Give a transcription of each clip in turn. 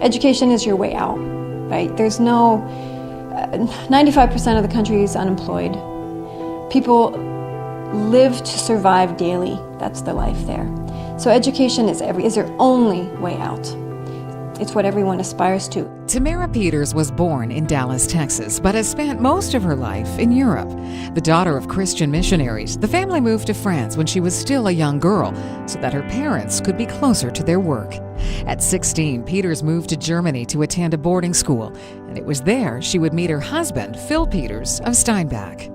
education is your way out, right? There's no, 95% of the country is unemployed. People live to survive daily. That's the life there. So education is their only way out. It's what everyone aspires to. Tamera Peters was born in Dallas, Texas, but has spent most of her life in Europe. The daughter of Christian missionaries, the family moved to France when she was still a young girl so that her parents could be closer to their work. At 16, Peters moved to Germany to attend a boarding school, and it was there she would meet her husband, Peters of Steinbach.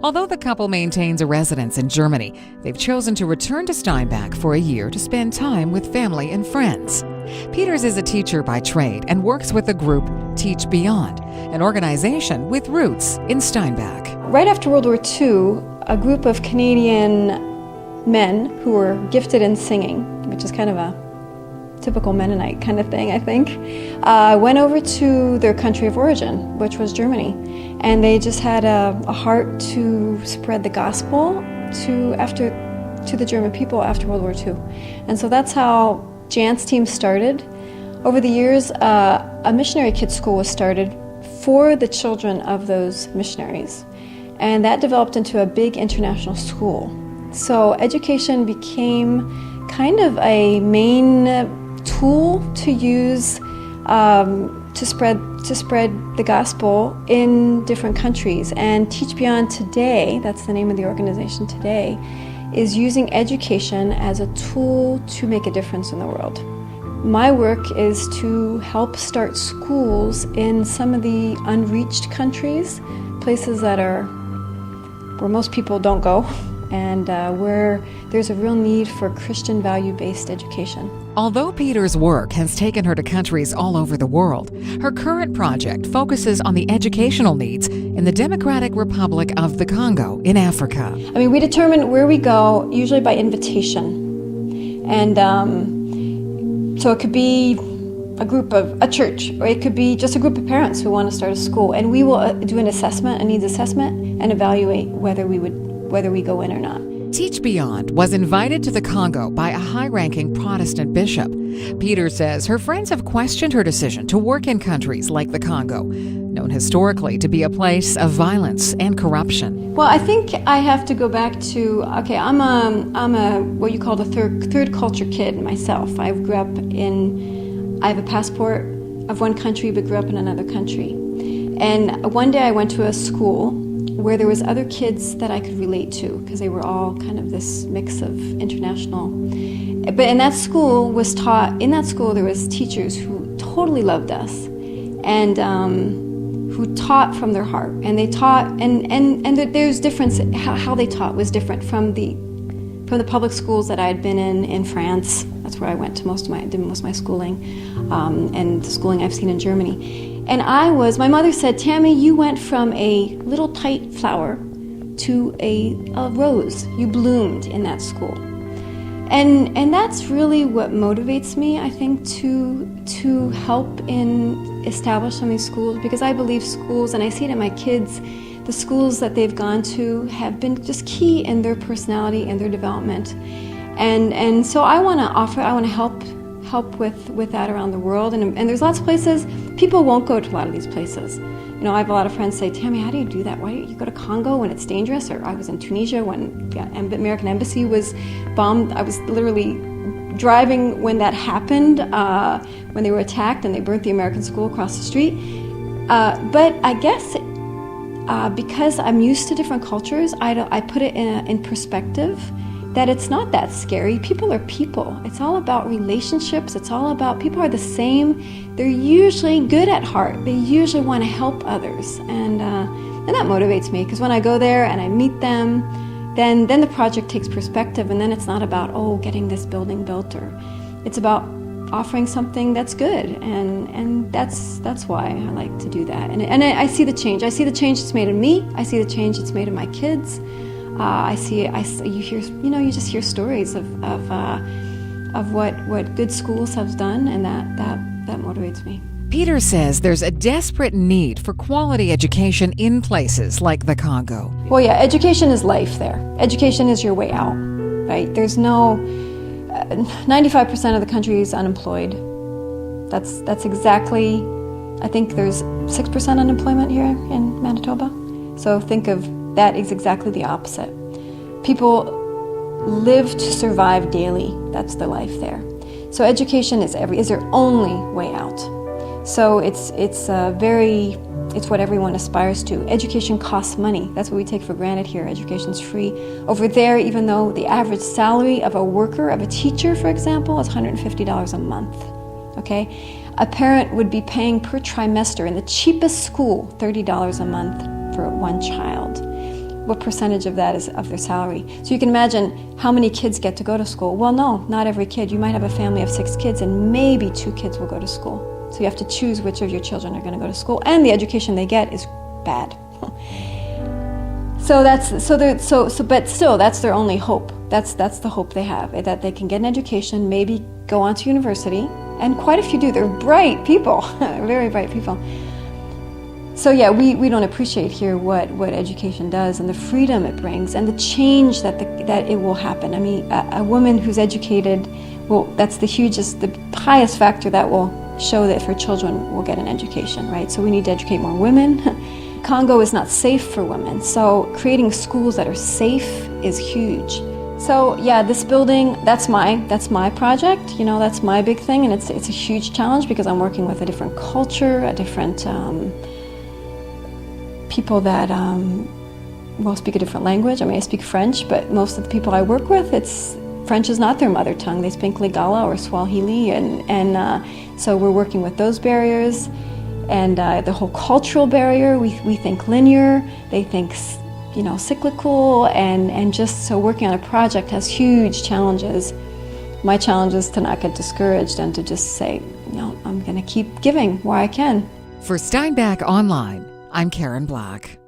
Although the couple maintains a residence in Germany, they've chosen to return to Steinbach for a year to spend time with family and friends. Peters is a teacher by trade and works with the group Teach Beyond, an organization with roots in Steinbach. Right after World War II, a group of Canadian men who were gifted in singing, which is kind of a typical Mennonite kind of thing, I think, went over to their country of origin, which was Germany. And they just had a heart to spread the gospel to the German people after World War II. And so that's how Jan's team started. Over the years, a missionary kids school was started for the children of those missionaries. And that developed into a big international school. So education became kind of a main tool to use to spread the gospel in different countries. And Teach Beyond today, that's the name of the organization today, is using education as a tool to make a difference in the world. My work is to help start schools in some of the unreached countries, places that are where most people don't go, and where there's a real need for Christian value-based education. Although Peters' work has taken her to countries all over the world, her current project focuses on the educational needs in the Democratic Republic of the Congo in Africa. I mean, we determine where we go, usually by invitation. And so it could be a church, or it could be just a group of parents who want to start a school. And we will do an assessment, a needs assessment, and evaluate whether we go in or not. Teach Beyond was invited to the Congo by a high-ranking Protestant bishop. Peters says her friends have questioned her decision to work in countries like the Congo, known historically to be a place of violence and corruption. Well, I think I have to go back to, I'm a what you call the third culture kid myself. I have a passport of one country but grew up in another country. And one day I went to a school where there was other kids that I could relate to, because they were all kind of this mix of international. But in that school there was teachers who totally loved us, and who taught from their heart. And they taught, and there's difference, how they taught was different from the public schools that I had been in France. That's where I went to did most of my schooling, and the schooling I've seen in Germany. And my mother said, Tammy, you went from a little tight flower to a rose. You bloomed in that school. And that's really what motivates me, I think, to help establish some of these schools, because I believe schools, and I see it in my kids, the schools that they've gone to have been just key in their personality and their development. And so I want to help with that around the world. And there's lots of places, people won't go to a lot of these places. You know, I have a lot of friends say, Tammy, how do you do that? Why do you go to Congo when it's dangerous? Or I was in Tunisia when the American embassy was bombed. I was literally driving when that happened, when they were attacked and they burnt the American school across the street. But I guess because I'm used to different cultures, I put it in perspective, that it's not that scary. People are people. It's all about relationships. It's all about, people are the same. They're usually good at heart. They usually want to help others. And that motivates me, because when I go there and I meet them, then the project takes perspective, and then it's not about, getting this building built, or it's about offering something that's good. And that's why I like to do that. And I see the change. I see the change it's made in me. I see the change it's made in my kids. You just hear stories of what good schools have done, and that motivates me. Peters says there's a desperate need for quality education in places like the Congo. Well, yeah, education is life there. Education is your way out, right? There's no, 95% of the country is unemployed. That's exactly, I think there's 6% unemployment here in Manitoba. So think of that is exactly the opposite. People live to survive daily. That's the life there. So education is their only way out. So it's what everyone aspires to. Education costs money. That's what we take for granted here. Education's free. Over there, even though the average salary of a worker, of a teacher, for example, is $150 a month. Okay? A parent would be paying per trimester in the cheapest school $30 a month for one child. What percentage of that is of their salary? So you can imagine how many kids get to go to school. Well, no, not every kid. You might have a family of 6 kids and maybe 2 kids will go to school. So you have to choose which of your children are going to go to school, and the education they get is bad. But still, that's their only hope. That's the hope they have, that they can get an education, maybe go on to university, and quite a few do. They're bright people, very bright people. So yeah, we don't appreciate here what education does and the freedom it brings and the change that it will happen. I mean, a woman who's educated, that's the highest factor that will show that if her children will get an education, right? So we need to educate more women. Congo is not safe for women, so creating schools that are safe is huge. So yeah, this building, that's my project, that's my big thing, and it's a huge challenge because I'm working with a different culture, a different people that speak a different language. I mean, I speak French, but most of the people I work with, French is not their mother tongue. They speak Lingala or Swahili, and so we're working with those barriers, and the whole cultural barrier. We think linear, they think cyclical, and just so working on a project has huge challenges. My challenge is to not get discouraged and to just say, I'm going to keep giving where I can. For Steinbach Online, I'm Karen Black.